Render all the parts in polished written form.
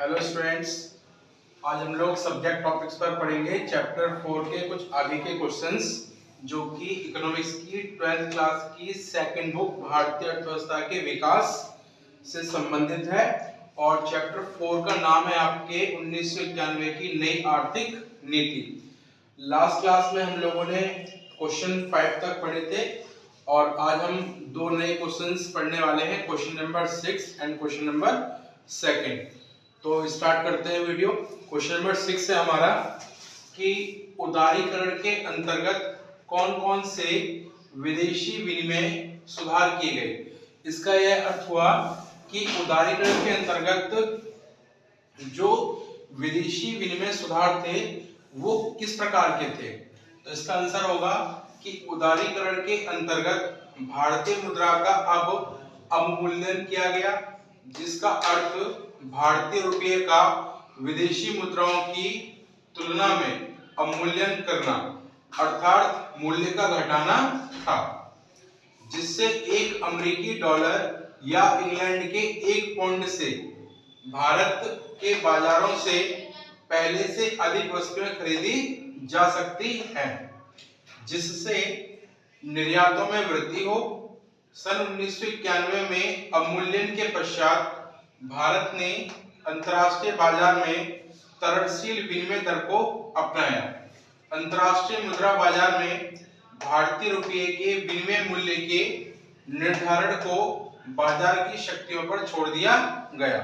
Hello students, आज हम लोग सब्जेक्ट टॉपिक्स पर पढ़ेंगे चैप्टर 4 के कुछ आगे के क्वेश्चंस जो कि इकोनॉमिक्स की 12th क्लास की सेकंड बुक भारतीय अर्थव्यवस्था के विकास से संबंधित है। और चैप्टर 4 का नाम है आपके 1991 की नई आर्थिक नीति। लास्ट क्लास में हम लोगों ने क्वेश्चन 5 तक पढ़े थे और आज हम दो नए क्वेश्चंस पढ़ने वाले हैं, question number 6 and question number 2। तो स्टार्ट करते हैं वीडियो। क्वेश्चन नंबर 6 है हमारा कि उदारीकरण के अंतर्गत कौन कौन से विदेशी विनिमय सुधार किए गए। इसका यह अर्थ हुआ कि उदारीकरण के अंतर्गत जो विदेशी विनिमय सुधार थे वो किस प्रकार के थे। तो इसका आंसर होगा कि उदारीकरण के अंतर्गत भारतीय मुद्रा का अब अवमूल्यन किया गया, जिसका अर्थ भारतीय रुपये का विदेशी मुद्राओं की तुलना में अवमूल्यन करना अर्थात मूल्य का घटाना था, जिससे एक अमेरिकी डॉलर या इंग्लैंड के एक पाउंड से भारत के बाजारों से पहले से अधिक वस्तुएं खरीदी जा सकती हैं, जिससे निर्यातों में वृद्धि हो। सन 1991 में अवमूल्यन के पश्चात भारत ने अंतर्राष्ट्रीय बाजार में तरलशील विनिमय दर को अपनाया। अंतर्राष्ट्रीय मुद्रा बाजार में भारतीय रुपये के विनिमय मूल्य के निर्धारण को बाजार की शक्तियों पर छोड़ दिया गया।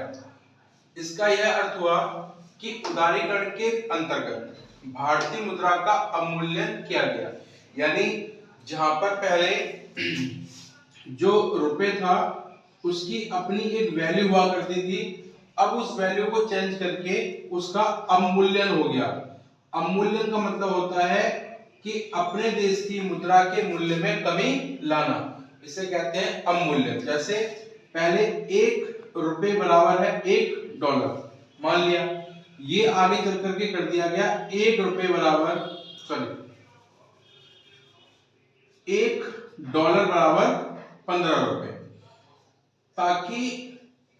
इसका यह अर्थ हुआ कि उदारीकरण के अंतर्गत भारतीय मुद्रा का अवमूल्यन किया गया, यानी जहां पर पहले जो रुपए था उसकी अपनी एक वैल्यू हुआ करती थी, अब उस वैल्यू को चेंज करके उसका अवमूल्यन हो गया। अवमूल्यन का मतलब होता है कि अपने देश की मुद्रा के मूल्य में कमी लाना, इसे कहते हैं अवमूल्यन। जैसे पहले एक रुपए बराबर है एक डॉलर, मान लिया ये आगे चल करके कर दिया गया एक रुपए बराबर एक डॉलर बराबर 15 रुपए, ताकि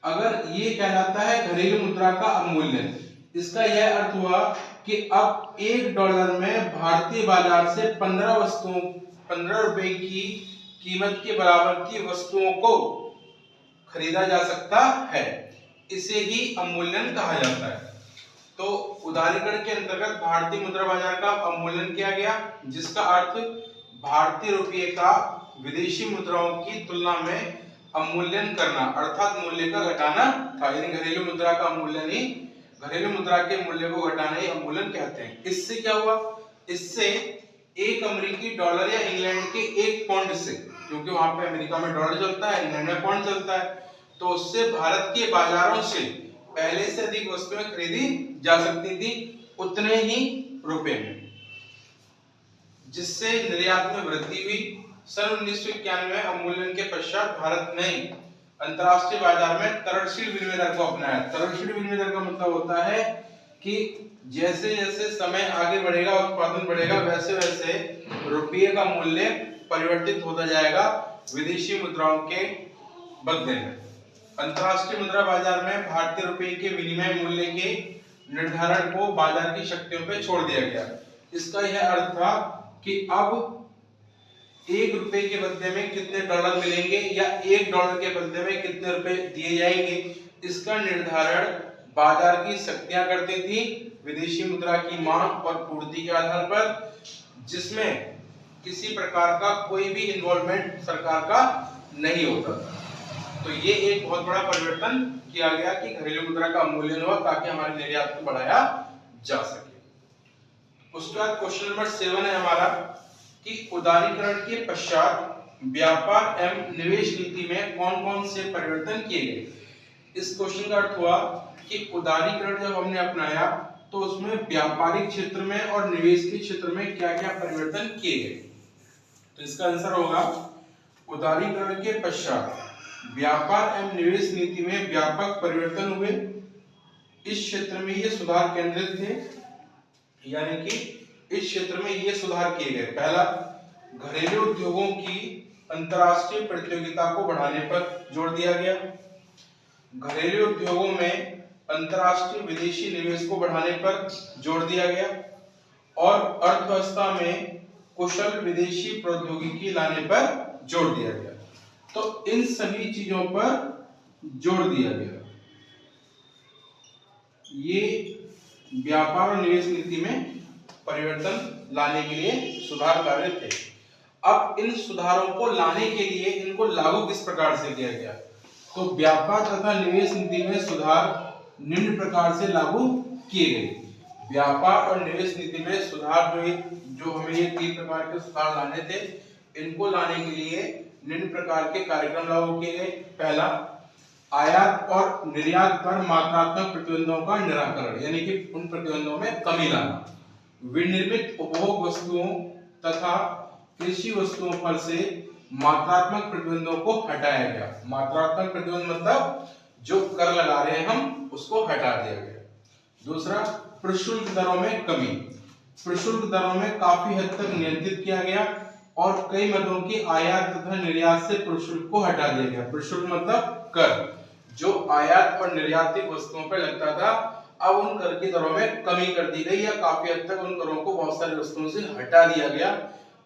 अगर ये कहलाता है घरेलू मुद्रा का अवमूल्यन। इसका यह अर्थ हुआ कि अब एक डॉलर में भारतीय बाजार से 15 रुपए की कीमत के बराबर की वस्तुओं को खरीदा जा सकता है, इसे ही अवमूल्यन कहा जाता है। तो उदारीकरण के अंतर्गत भारतीय मुद्रा बाजार का अवमूल्यन किया गया, जिसका अर्थ भारतीय रुपये का विदेशी मुद्राओं की तुलना में अवमूल्यन करना अर्थात मूल्य का घटाना था। यानी घरेलू मुद्रा का अवमूल्यन ही, घरेलू मुद्रा के मूल्य को घटाना ही अवमूल्यन कहते हैं। इससे क्या हुआ, इससे एक अमेरिकी डॉलर या इंग्लैंड के एक पाउंड से, क्योंकि वहां पे अमेरिका में डॉलर चलता है, इंग्लैंड में पाउंड चलता है, तो उससे भारत के बाजारों से पहले से अधिक वस्तुएं खरीदी जा सकती थी उतने ही रुपए में, जिससे निर्यात में वृद्धि हुई। सन 1991 में अवमूल्यन के पश्चात भारत ने अंतर्राष्ट्रीय बाजार में तरलशील विनिमय दर को अपनाया। तरलशील विनिमय दर का मतलब होता है कि जैसे जैसे समय आगे बढ़ेगा, उत्पादन बढ़ेगा, वैसे वैसे रुपये का मूल्य परिवर्तित होता जाएगा विदेशी मुद्राओं के बदले में। अंतर्राष्ट्रीय मुद्रा बाजार में भारतीय रुपये के विनिमय मूल्य के निर्धारण को बाजार की शक्तियों पर छोड़ दिया गया। इसका यह अर्थ था कि अब एक रुपए के बदले में कितने डॉलर मिलेंगे या एक डॉलर के बदले में कितने रुपए दिए जाएंगे, इसका निर्धारण बाजार की शक्तियां करती थी विदेशी मुद्रा की मांग और पूर्ति के आधार पर, जिसमें किसी प्रकार का कोई भी इन्वॉल्वमेंट सरकार का नहीं होता था। तो ये एक बहुत बड़ा परिवर्तन किया गया कि घरेलू मुद्रा का अवमूल्यन हुआ ताकि हमारे निर्यात को बढ़ाया जा सके। उसके बाद क्वेश्चन नंबर 7 है हमारा कि उदारीकरण के पश्चात व्यापार एवं निवेश नीति में कौन कौन से परिवर्तन किए गए। इस क्वेश्चन का अर्थ हुआ कि उदारीकरण जब हमने अपनाया तो उसमें व्यापारिक क्षेत्र में और निवेश के क्षेत्र में क्या क्या परिवर्तन किए गए। तो इसका आंसर होगा उदारीकरण के पश्चात व्यापार एवं निवेश नीति में व्यापक परिवर्तन हुए। इस क्षेत्र में ये सुधार केंद्रित थे, यानी कि इस क्षेत्र में ये सुधार किए गए। पहला, घरेलू उद्योगों की अंतर्राष्ट्रीय प्रतियोगिता को बढ़ाने पर जोर दिया गया। घरेलू उद्योगों में अंतर्राष्ट्रीय विदेशी निवेश को बढ़ाने पर जोर दिया गया और अर्थव्यवस्था में कुशल विदेशी प्रौद्योगिकी लाने पर जोर दिया गया। तो इन सभी चीजों पर जोर दिया गया। ये व्यापार और निवेश नीति में परिवर्तन लाने के लिए सुधार कार्य थे। अब इन सुधारों को लाने के लिए इनको लागू किस प्रकार से किया गया? तो व्यापार तथा निवेश नीति में सुधार निम्न प्रकार से लागू किए गए। व्यापार और निवेश नीति में सुधार जो हमें ये 3 प्रकार के सुधार लाने थे, इनको लाने के लिए निम्न प्रकार के कार्यक्रम लागू किए गए। पहला, आयात और निर्यात पर मात्रात्मक प्रतिबंधों का निराकरण, यानी कि उन प्रतिबंधों में कमी लाना। विनिर्मित उपभोग वस्तुओं तथा कृषि वस्तुओं पर से मात्रात्मक प्रतिबंधों को हटाया गया। मात्रात्मक प्रतिबंध मतलब जो कर लगा रहे हैं हम, उसको हटा दिया गया। दूसरा, प्रशुल्क दरों में कमी। प्रशुल्क दरों में काफी हद तक नियंत्रित किया गया और कई मदों की आयात तथा निर्यात से प्रशुल्क को हटा दिया गया। प्रशुल्क मतलब कर, जो आयात और निर्यातित वस्तुओं पर लगता था, अब उन कर की दरों में कमी कर दी गई या काफी हद तक उन करों को बहुत सारी वस्तुओं से हटा दिया गया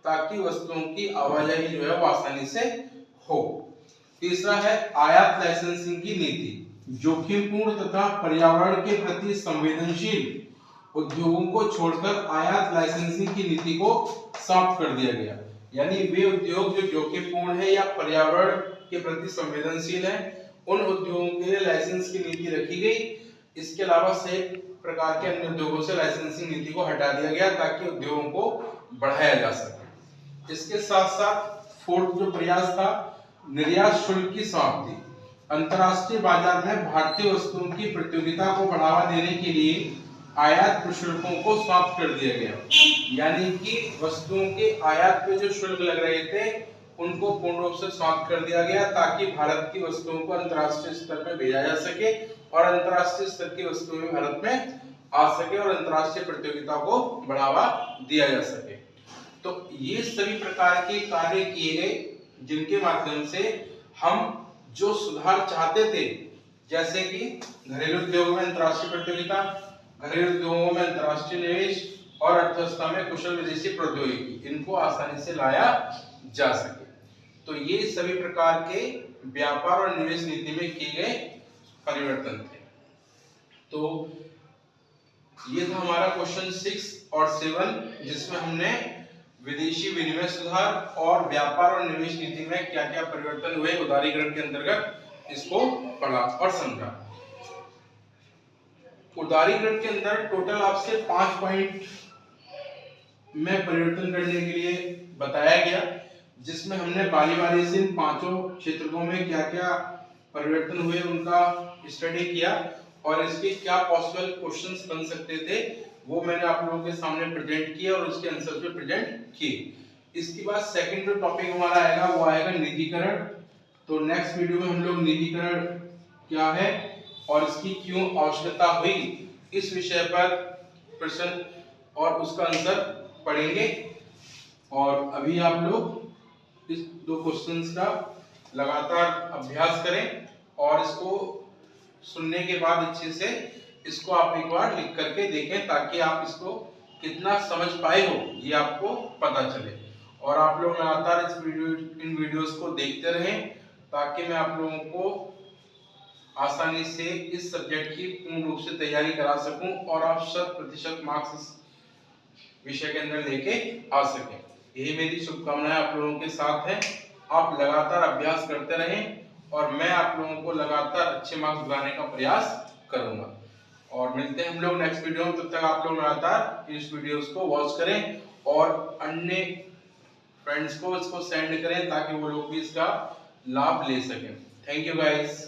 ताकि वस्तुओं की आवाजाही जो है वो आसानी से हो। तीसरा है आयात लाइसेंसिंग की नीति। जोखिमपूर्ण तथा पर्यावरण के प्रति संवेदनशील उद्योगों को छोड़कर आयात लाइसेंसिंग की नीति को समाप्त कर दिया गया। यानी वे उद्योग जो जोखिमपूर्ण है या पर्यावरण के प्रति संवेदनशील है, उन उद्योगों के लिए लाइसेंस की नीति रखी गई। इसके अलावा सही प्रकार के अन्य उद्योगों से लाइसेंसिंग नीति को हटा दिया गया ताकि उद्योगों को बढ़ाया जा सके। इसके साथ साथ फोर्थ जो प्रयास था, निर्यात शुल्क की समाप्ति। अंतर्राष्ट्रीय बाजार में भारतीय वस्तुओं की प्रतियोगिता को बढ़ावा देने के लिए आयात प्रशुल्कों को समाप्त कर दिया गया। यानी कि वस्तुओं के आयात पे जो शुल्क लग रहे थे, उनको पूर्ण रूप से समाप्त कर दिया गया ताकि भारत की वस्तुओं को अंतर्राष्ट्रीय स्तर पर भेजा जा सके और अंतर्राष्ट्रीय स्तर की वस्तुएं भारत में आ सके और अंतर्राष्ट्रीय प्रतियोगिता को बढ़ावा दिया जा सके। तो ये सभी प्रकार के कार्य किए गए जिनके माध्यम से हम जो सुधार चाहते थे, जैसे कि घरेलू उद्योगों में अंतर्राष्ट्रीय प्रतियोगिता, घरेलू उद्योगों में अंतर्राष्ट्रीय निवेश और अर्थव्यवस्था में कुशल विदेशी प्रौद्योगिकी, इनको आसानी से लाया जा सके। तो ये सभी प्रकार के व्यापार और निवेश नीति में किए गए परिवर्तन थे। तो ये था हमारा क्वेश्चन 6 और 7, जिसमें हमने विदेशी विनिमय सुधार और व्यापार और निवेश नीति में क्या क्या परिवर्तन हुए उदारीकरण के अंतर्गत, इसको पढ़ा और समझा। उदारीकरण के अंदर टोटल आपसे 5 पॉइंट में परिवर्तन करने के लिए बताया गया, जिसमें हमने बारी बारी से इन 5 क्षेत्रों में क्या क्या परिवर्तन हुए उनका स्टडी किया और इसके क्या पॉसिबल क्वेश्चंस बन सकते थे वो मैंने आप लोगों के सामने प्रेजेंट किया और उसके आंसर भी प्रेजेंट किए। इसके बाद सेकंड जो टॉपिक हमारा आएगा वो आएगा निजीकरण। तो नेक्स्ट वीडियो में हम लोग निजीकरण क्या है और इसकी क्यों आवश्यकता हुई, इस विषय पर प्रश्न और उसका आंसर पढ़ेंगे। और अभी आप लोग इस 2 क्वेश्चंस का लगातार अभ्यास करें और इसको सुनने के बाद अच्छे से इसको आप एक बार लिख करके देखें ताकि आप इसको कितना समझ पाए हो ये आपको पता चले। और आप लोग लगातार इन वीडियोस को देखते रहें ताकि मैं आप लोगों को आसानी से इस सब्जेक्ट की पूर्ण रूप से तैयारी करा सकूं और आप 100% मार्क्स इस विषय के अंदर लेके आ सकें। यही मेरी शुभकामनाएं आप लोगों के साथ है। आप लगातार अभ्यास करते रहें और मैं आप लोगों को लगातार अच्छे मार्क्स दिलाने का प्रयास करूंगा। और मिलते हैं हम लोग नेक्स्ट वीडियो में। तब तक आप लोग लगातार इस वीडियोस को वॉच करें और अन्य फ्रेंड्स को इसको सेंड करें ताकि वो लोग भी इसका लाभ ले सकें। Thank you guys.